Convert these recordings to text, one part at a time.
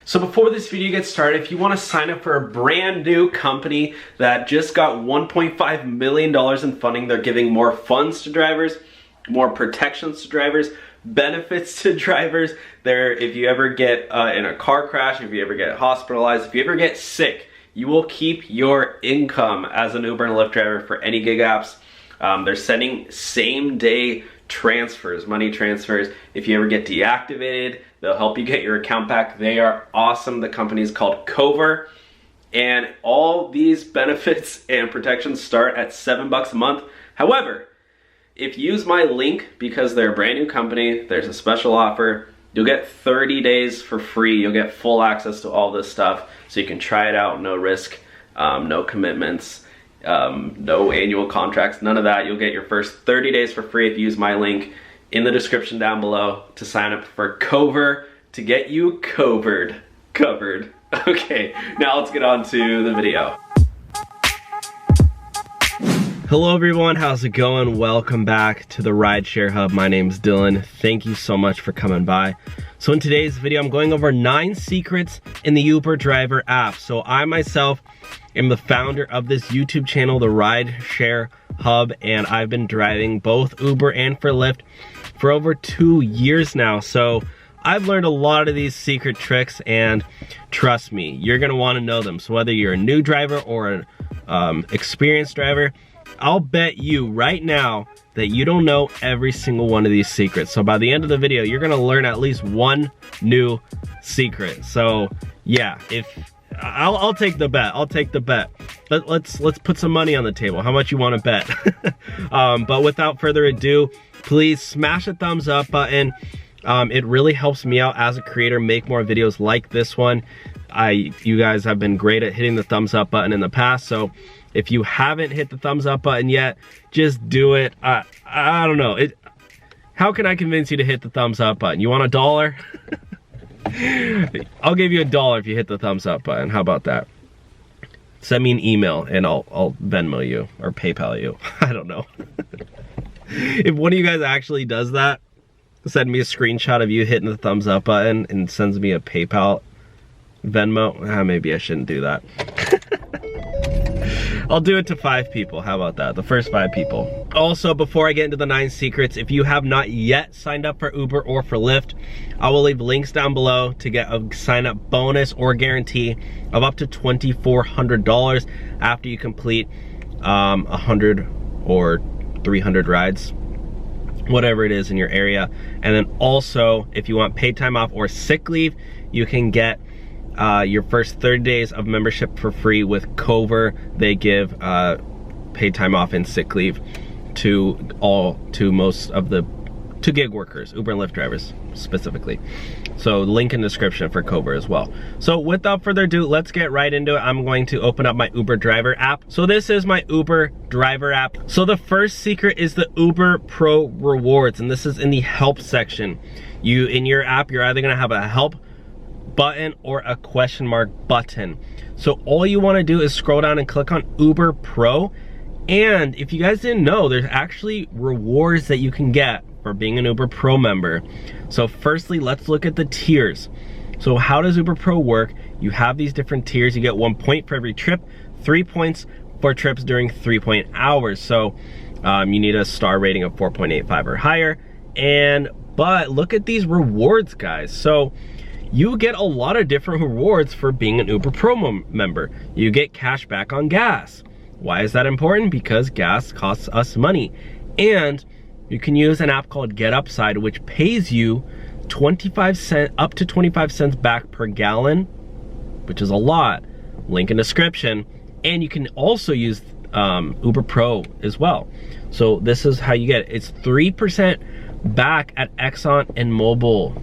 So before this video gets started, if you want to sign up for a brand new company that just got $1.5 million in funding, they're giving more funds to drivers, more protections to drivers, benefits to drivers. If you ever get in a car crash, if you ever get hospitalized, if you ever get sick, you will keep your income as an Uber and Lyft driver for any gig apps. They're sending same day transfers, money transfers. If you ever get deactivated, they'll help you get your account back. They are awesome. The company is called Cover, and all these benefits and protections start at $7 a month. However, if you use my link, because they're a brand new company, there's a special offer. You'll get 30 days for free. You'll get full access to all this stuff, so you can try it out, no risk, no commitments, no annual contracts, none of that. You'll get your first 30 days for free if you use my link in the description down below to sign up for Cover to get you covered. Okay, now let's get on to the video. Hello everyone, how's it going? Welcome back to the Rideshare Hub. My name's Dylan. Thank you so much for coming by. So in today's video, I'm going over 9 secrets in the Uber Driver app. So I myself am the founder of this YouTube channel, the Rideshare Hub, and I've been driving both Uber and for Lyft for over 2 years now. So I've learned a lot of these secret tricks, and trust me, you're gonna wanna know them. So whether you're a new driver or an experienced driver, I'll bet you right now that you don't know every single one of these secrets. So by the end of the video, you're gonna learn at least one new secret. So yeah, I'll take the bet. I'll take the bet. Let's put some money on the table. How much you want to bet? But without further ado, please smash the thumbs up button. It really helps me out as a creator make more videos like this one. You guys have been great at hitting the thumbs up button in the past, so if you haven't hit the thumbs up button yet, just do it. I don't know. How can I convince you to hit the thumbs up button? You want $1? I'll give you $1 if you hit the thumbs up button. How about that? Send me an email and I'll Venmo you or PayPal you. I don't know. If one of you guys actually does that, send me a screenshot of you hitting the thumbs up button and sends me a PayPal, Venmo. Maybe I shouldn't do that. I'll do it to 5 people. How about that? The first 5 people. Also, before I get into the 9 secrets, if you have not yet signed up for Uber or for Lyft, I will leave links down below to get a sign up bonus or guarantee of up to $2,400 after you complete 100 or 300 rides, whatever it is in your area. And then also, if you want paid time off or sick leave, you can get your first 30 days of membership for free with Cover. They give paid time off and sick leave to most of the gig workers, Uber and Lyft drivers specifically. So link in the description for Cover as well. So without further ado, let's get right into it. I'm going to open up my Uber Driver app. So this is my Uber Driver app. So the first secret is the Uber Pro Rewards, and this is in the help section. In your app, you're either gonna have a help button or a question mark button. So all you want to do is scroll down and click on Uber Pro, and if you guys didn't know, there's actually rewards that you can get for being an Uber Pro member. So firstly, let's look at the tiers. So how does Uber Pro work? You have these different tiers. You get 1 point for every trip, 3 points for trips during 3-point hours. So you need a star rating of 4.85 or higher. But look at these rewards, guys. So you get a lot of different rewards for being an Uber Pro member. You get cash back on gas. Why is that important? Because gas costs us money. And you can use an app called Get Upside, which pays you 25 cents up to 25 cents back per gallon, which is a lot. Link in description. And you can also use Uber Pro as well. So this is how you get it. It's 3% back at Exxon and Mobil.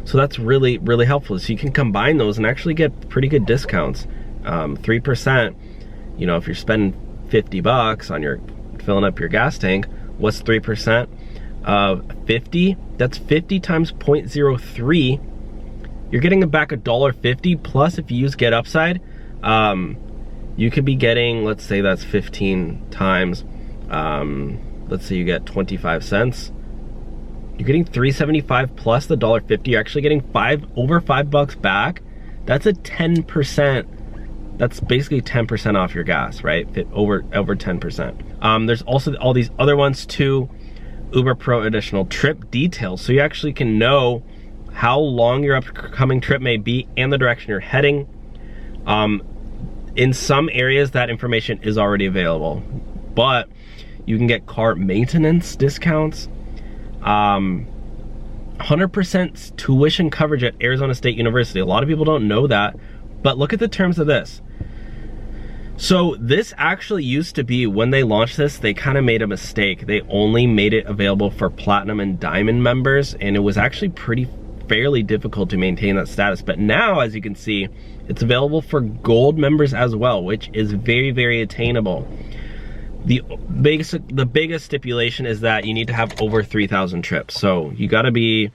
So that's really, really helpful. So you can combine those and actually get pretty good discounts. 3%, you know, if you're spending 50 bucks on filling up your gas tank, what's 3% of 50? That's 50 times 0.03. You're getting back $1.50, plus if you use Get Upside, you could be getting, let's say that's 15 times, let's say you get 25 cents. You're getting $3.75 plus the $1.50. You're actually getting over $5 back. That's a 10%. That's basically 10% off your gas, right? Over 10%. There's also all these other ones too. Uber Pro additional trip details, so you actually can know how long your upcoming trip may be and the direction you're heading. In some areas that information is already available, but you can get car maintenance discounts, 100% tuition coverage at Arizona State University. A lot of people don't know that, but look at the terms of this. So this actually used to be, when they launched this, they kind of made a mistake. They only made it available for platinum and diamond members, and it was actually fairly difficult to maintain that status. But now, as you can see, it's available for gold members as well, which is very, very attainable. The biggest stipulation is that you need to have over 3,000 trips. So you gotta be,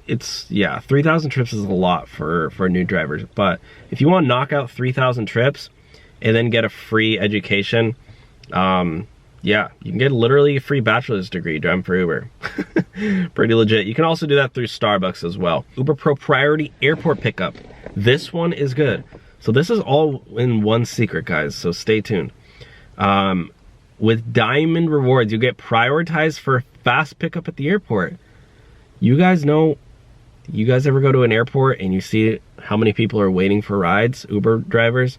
3,000 trips is a lot for new drivers. But if you want to knock out 3,000 trips and then get a free education, yeah, you can get literally a free bachelor's degree driving for Uber. Pretty legit. You can also do that through Starbucks as well. Uber Pro Priority Airport Pickup. This one is good. So this is all in one secret, guys, so stay tuned. With diamond rewards, you get prioritized for fast pickup at the airport. You guys know, you guys ever go to an airport and you see how many people are waiting for rides? Uber drivers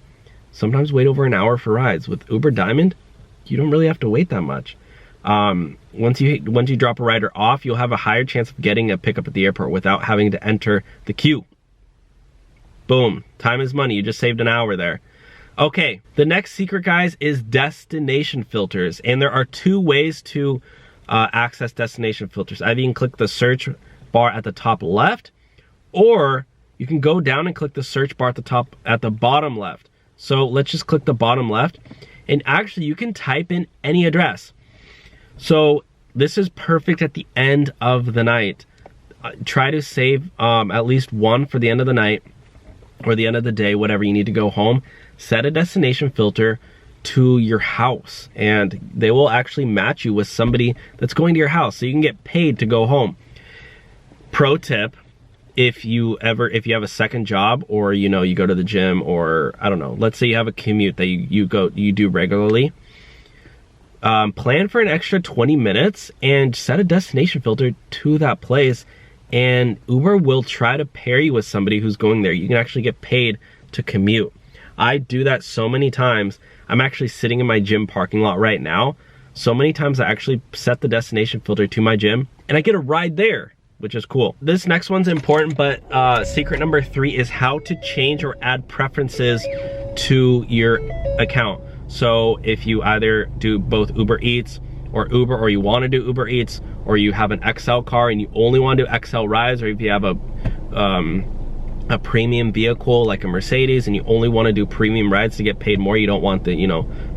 sometimes wait over an hour for rides. With Uber Diamond, you don't really have to wait that much. Once you drop a rider off, you'll have a higher chance of getting a pickup at the airport without having to enter the queue. Boom, time is money. You just saved an hour there. Okay, the next secret, guys, is destination filters. And there are two ways to access destination filters. Either you can click the search bar at the top left, or you can go down and click the search bar at the bottom left. So let's just click the bottom left, and actually you can type in any address. So this is perfect at the end of the night. Try to save at least one for the end of the night or the end of the day, whatever you need to go home. Set a destination filter to your house, and they will actually match you with somebody that's going to your house, so you can get paid to go home. Pro tip, if you have a second job, or you go to the gym, or I don't know, let's say you have a commute that you do regularly, plan for an extra 20 minutes and set a destination filter to that place, and Uber will try to pair you with somebody who's going there. You can actually get paid to commute. I do that so many times. I'm actually sitting in my gym parking lot right now. So many times I actually set the destination filter to my gym and I get a ride there, which is cool. This next one's important, but secret number 3 is how to change or add preferences to your account. So if you either do both Uber Eats or Uber, or you want to do Uber Eats, or you have an XL car and you only want to do XL rides, or if you have a premium vehicle like a Mercedes and you only want to do premium rides to get paid more, you don't want the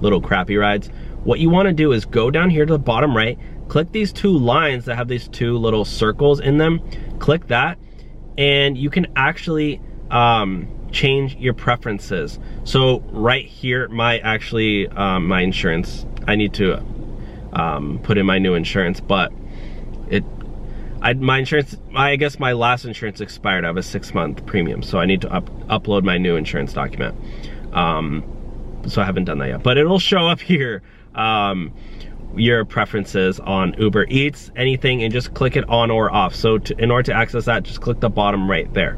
little crappy rides, what you want to do is go down here to the bottom right, click these two lines that have these two little circles in them, click that, and you can actually change your preferences. So right here, my insurance, I need to put in my new insurance, but my insurance, I guess my last insurance expired. I have a 6-month premium, so I need to upload my new insurance document. So I haven't done that yet, but it'll show up here, your preferences on Uber Eats, anything, and just click it on or off. So in order to access that, just click the bottom right there.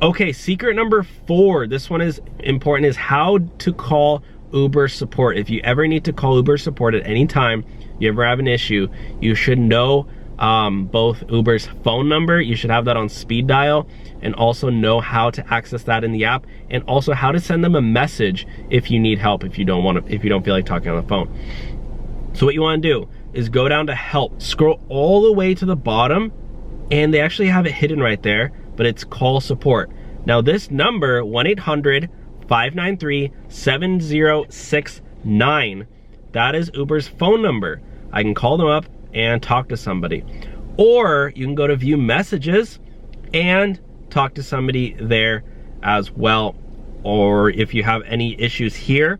Okay, secret number 4, this one is important, is how to call Uber support. If you ever need to call Uber support at any time, you ever have an issue, you should know both Uber's phone number, you should have that on speed dial, and also know how to access that in the app, and also how to send them a message if you need help, if you don't feel like talking on the phone. So what you want to do is go down to help, scroll all the way to the bottom, and they actually have it hidden right there, but it's call support. Now this number, 1-800-593-7069, that is Uber's phone number. I can call them up and talk to somebody. Or you can go to view messages and talk to somebody there as well. Or if you have any issues here,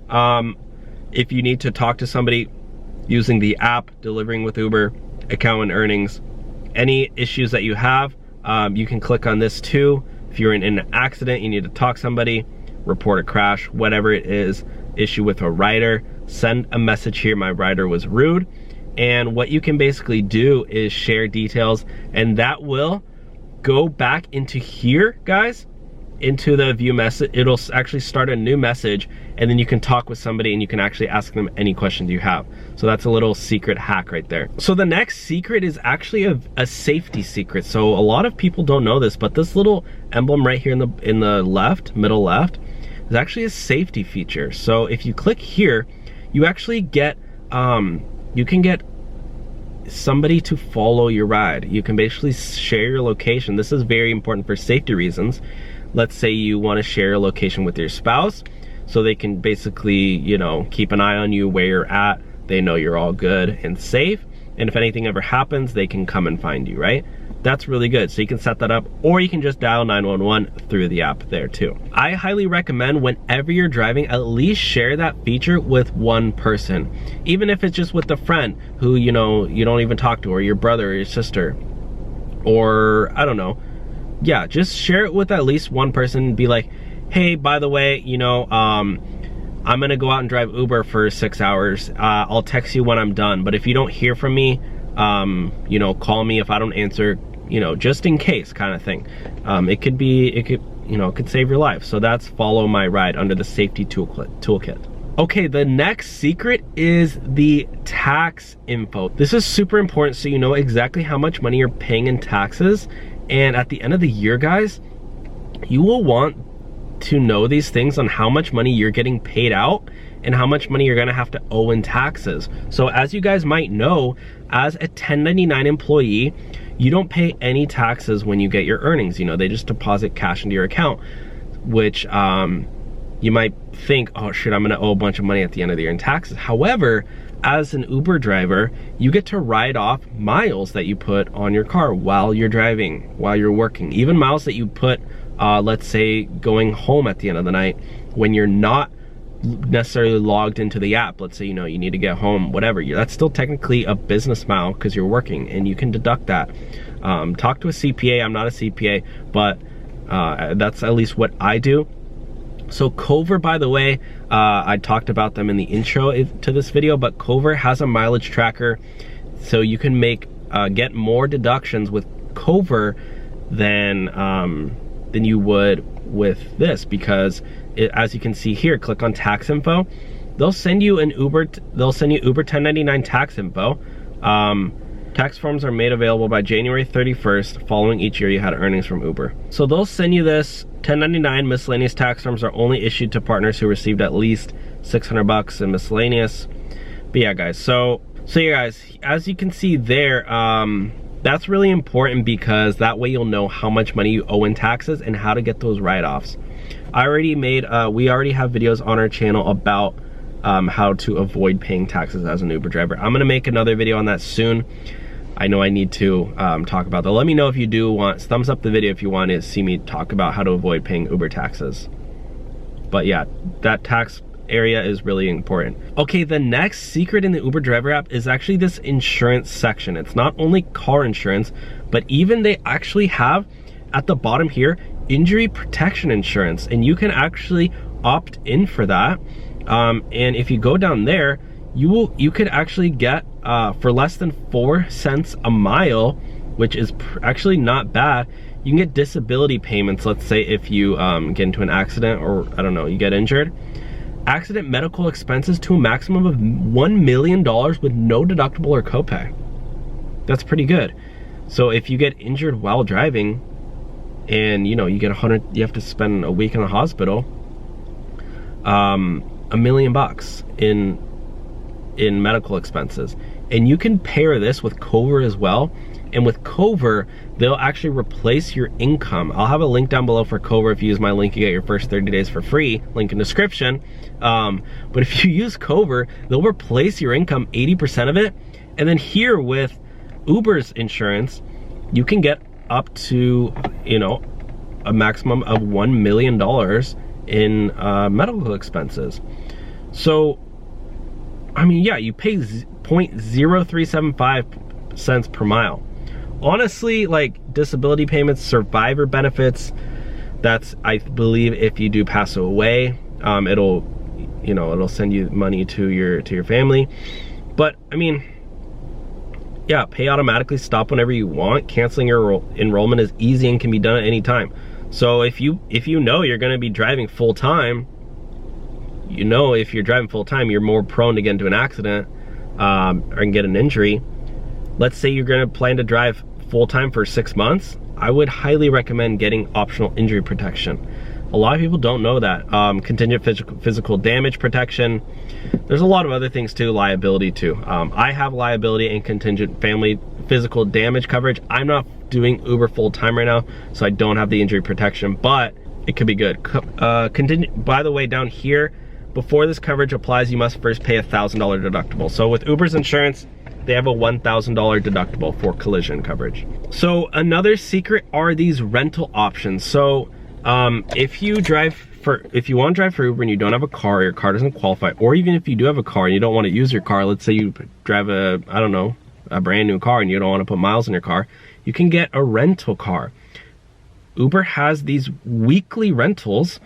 if you need to talk to somebody using the app, delivering with Uber, account and earnings. Any issues that you have, you can click on this too. If you're in an accident, you need to talk to somebody, report a crash, whatever it is, issue with a rider, send a message here, my rider was rude. And what you can basically do is share details, and that will go back into here, guys, into the view message. It'll actually start a new message, and then you can talk with somebody and you can actually ask them any questions you have. So that's a little secret hack right there. So the next secret is actually a safety secret. So a lot of people don't know this, but this little emblem right here in the left, middle left, is actually a safety feature. So if you click here, you actually get you can get somebody to follow your ride. You can basically share your location. This is very important for safety reasons. Let's say you want to share your location with your spouse, so they can basically, you know, keep an eye on you, where you're at. They know you're all good and safe, and if anything ever happens, they can come and find you, right? That's really good. So you can set that up, or you can just dial 911 through the app there too. I highly recommend whenever you're driving, at least share that feature with one person. Even if it's just with a friend who, you know, you don't even talk to, or your brother or your sister, or I don't know. Yeah, just share it with at least one person. Be like, hey, by the way, you know, I'm gonna go out and drive Uber for 6 hours. I'll text you when I'm done, but if you don't hear from me, you know, call me if I don't answer, you know, just in case kind of thing. It could, you know, it could save your life. So that's follow my ride under the safety toolkit. Okay, the next secret is the tax info. This is super important, so you know exactly how much money you're paying in taxes. And at the end of the year, guys, you will want to know these things on how much money you're getting paid out and how much money you're gonna have to owe in taxes. So as you guys might know, as a 1099 employee, you don't pay any taxes when you get your earnings. You know, they just deposit cash into your account, which you might think, oh shit, I'm gonna owe a bunch of money at the end of the year in taxes. However, as an Uber driver, you get to write off miles that you put on your car while you're driving, while you're working. Even miles that you put, let's say, going home at the end of the night when you're not necessarily logged into the app. Let's say, you know, you need to get home, whatever. That's still technically a business mile because you're working, and you can deduct that. Talk to a CPA. I'm not a CPA, but that's at least what I do. So Cover, by the way, I talked about them in the intro to this video, but Cover has a mileage tracker, so you can get more deductions with Cover than you would with this, because as you can see here, click on tax info. They'll send you Uber 1099 tax info. Tax forms are made available by January 31st following each year you had earnings from Uber. So they'll send you this 1099 miscellaneous tax forms are only issued to partners who received at least $600 in miscellaneous. But yeah, guys, so yeah, guys, as you can see there, that's really important, because that way you'll know how much money you owe in taxes and how to get those write-offs. I already made, we already have videos on our channel about how to avoid paying taxes as an Uber driver. I'm gonna make another video on that soon. I know I need to talk about that. Let me know if you do want, thumbs up the video if you want to see me talk about how to avoid paying Uber taxes. But yeah, that tax area is really important. Okay, the next secret in the Uber driver app is actually this insurance section. It's not only car insurance, but even they actually have at the bottom here, injury protection insurance, and you can actually opt in for that. And if you go down there, you could actually get for less than 4 cents a mile, which is actually not bad. You can get disability payments. Let's say if you get into an accident, or I don't know, you get injured, accident medical expenses to a maximum of $1 million with no deductible or copay. That's pretty good. So if you get injured while driving, and you know, you get you have to spend a week in the hospital, $1 million in medical expenses. And you can pair this with Cover as well. And with Cover, they'll actually replace your income. I'll have a link down below for Cover. If you use my link, you get your first 30 days for free, link in description. But if you use Cover, they'll replace your income, 80% of it. And then here with Uber's insurance, you can get up to, you know, a maximum of $1 million in medical expenses. So, I mean, yeah, you pay 0.0375 cents per mile. Honestly, like disability payments, survivor benefits, that's, I believe, if you do pass away, it'll send you money to your family. But I mean, yeah, pay automatically, stop whenever you want. Canceling your enrollment is easy and can be done at any time. So if you know you're going to be driving full time, if you're driving full time, you're more prone to get into an accident or get an injury. Let's say you're going to plan to drive full time for 6 months. I would highly recommend getting optional injury protection. A lot of people don't know that. Contingent physical damage protection. There's a lot of other things too, liability too. I have liability and contingent family physical damage coverage. I'm not doing Uber full time right now, so I don't have the injury protection, but it could be good. Contingent, by the way, down here, before this coverage applies, you must first pay $1,000 deductible. So with Uber's insurance, they have a $1,000 deductible for collision coverage. So another secret are these rental options. So if you want to drive for Uber and you don't have a car, your car doesn't qualify, or even if you do have a car and you don't want to use your car, let's say you drive a brand new car and you don't want to put miles in your car, you can get a rental car. Uber has these weekly rentals,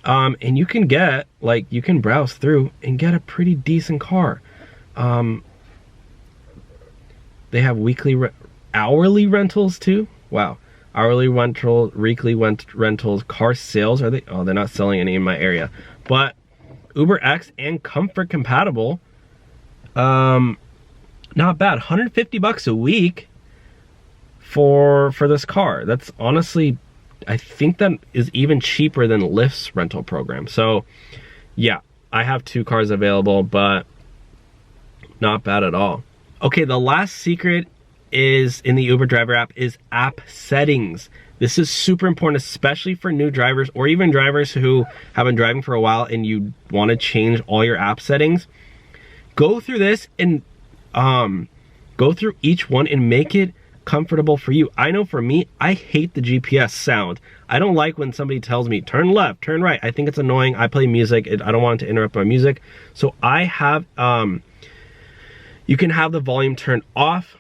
and you can get, you can browse through and get a pretty decent car. They have hourly rentals too. Wow. Hourly rental, weekly rentals, car sales. Are they? Oh, they're not selling any in my area. But UberX and Comfort compatible. Not bad. $150 a week for this car. That's honestly, I think that is even cheaper than Lyft's rental program. So yeah, I have 2 cars available, but not bad at all. Okay, the last secret is in the Uber driver app is app settings. This is super important, especially for new drivers or even drivers who have been driving for a while and you want to change all your app settings. Go through this and go through each one and make it comfortable for you. I know for me, I hate the GPS sound. I don't like when somebody tells me turn left, turn right. I think it's annoying. I play music. I don't want it to interrupt my music. So I have you can have the volume turned off.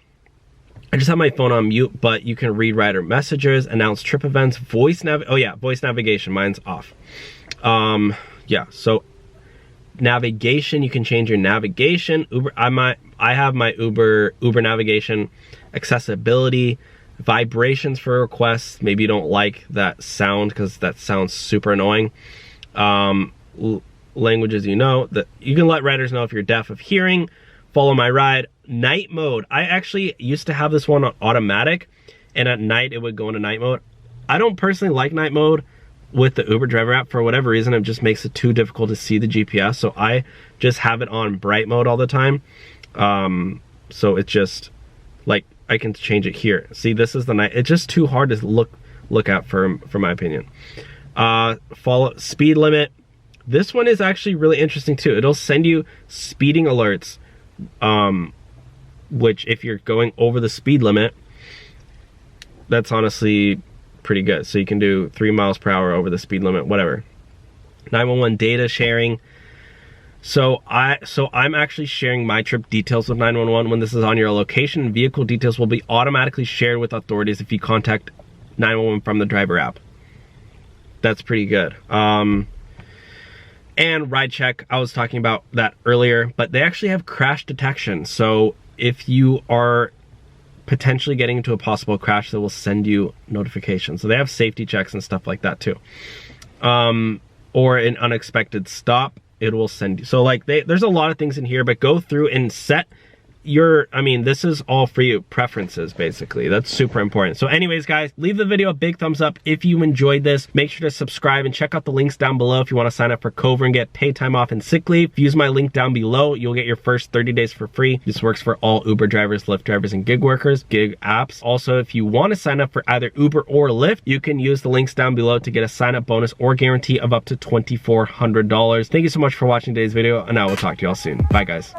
I just have my phone on mute, but you can read rider messages, announce trip events, voice navigation. Mine's off. Yeah, so navigation, you can change your navigation. Uber, I have my Uber navigation, accessibility, vibrations for requests. Maybe you don't like that sound because that sounds super annoying. Languages, that you can let riders know if you're deaf of hearing. Follow my ride. Night mode. I actually used to have this one on automatic, and at night it would go into night mode. I don't personally like night mode with the Uber driver app for whatever reason. It just makes it too difficult to see the GPS, so I just have it on bright mode all the time. So it's just I can change it here. See, this is the night. It's just too hard to look at for my opinion. Follow speed limit. This one is actually really interesting too. It'll send you speeding alerts, which if you're going over the speed limit, that's honestly pretty good. So you can do 3 miles per hour over the speed limit, whatever. 911 data sharing. So I'm actually sharing my trip details with 911 when this is on your location. Vehicle details will be automatically shared with authorities if you contact 911 from the driver app. That's pretty good. And ride check, I was talking about that earlier, but they actually have crash detection. So if you are potentially getting into a possible crash, they will send you notifications. So they have safety checks and stuff like that too. Or an unexpected stop, it will send you. So there's a lot of things in here, but go through and set your, this is all for you, preferences basically. That's super important. So anyways, guys, leave the video a big thumbs up if you enjoyed this. Make sure to subscribe and check out the links down below if you want to sign up for Cover and get paid time off and sick leave. Use my link down below. You'll get your first 30 days for free. This works for all Uber drivers, Lyft drivers, and gig workers, gig apps. Also, if you want to sign up for either Uber or Lyft, you can use the links down below to get a sign up bonus or guarantee of up to $2,400. Thank you so much for watching today's video, and I will talk to y'all soon. Bye, guys.